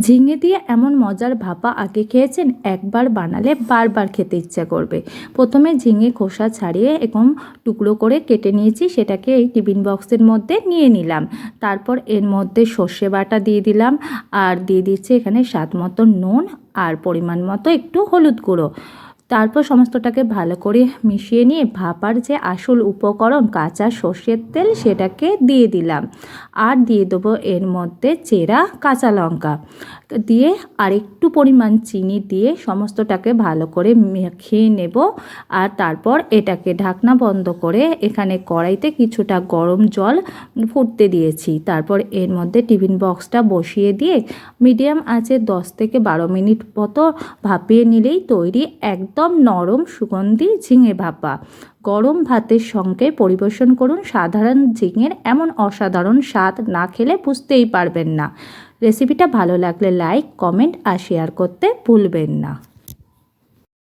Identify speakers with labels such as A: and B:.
A: ঝিঙে দিয়ে এমন মজার ভাপা আগে খেয়েছেন? একবার বানালে বারবার খেতে ইচ্ছা করবে। প্রথমে ঝিঙে খোসা ছাড়িয়ে এরকম টুকরো করে কেটে নিয়েছি, সেটাকে এই টিফিন বক্সের মধ্যে নিয়ে নিলাম। তারপর এর মধ্যে সর্ষে বাটা দিয়ে দিলাম, আর দিয়ে দিচ্ছি এখানে স্বাদ মতো নুন আর পরিমাণ মতো একটু হলুদ গুঁড়ো। তারপর সমস্তটাকে ভালো করে মিশিয়ে নিয়ে ভাপার যে আসল উপকরণ কাঁচা সর্ষের তেল, সেটাকে দিয়ে দিলাম। আর দিয়ে দেবো এর মধ্যে চেরা কাঁচা লঙ্কা দিয়ে আর একটু পরিমাণ চিনি দিয়ে সমস্তটাকে ভালো করে মেখে নেব। আর তারপর এটাকে ঢাকনা বন্ধ করে এখানে কড়াইতে কিছুটা গরম জল ফুটতে দিয়েছি। তারপর এর মধ্যে টিফিন বক্সটা বসিয়ে দিয়ে মিডিয়াম আঁচে 10 থেকে 12 মিনিট মতো ভাপিয়ে নিলেই তৈরি একদম নরম সুগন্ধি ঝিঙে ভাপা। গরম ভাতের সঙ্গে পরিবেশন করুন। সাধারণ ঝিঙের এমন অসাধারণ স্বাদ না খেলে বুঝতেই পারবেন না। রেসিপিটা ভালো লাগলে লাইক, কমেন্ট আর শেয়ার করতে ভুলবেন না।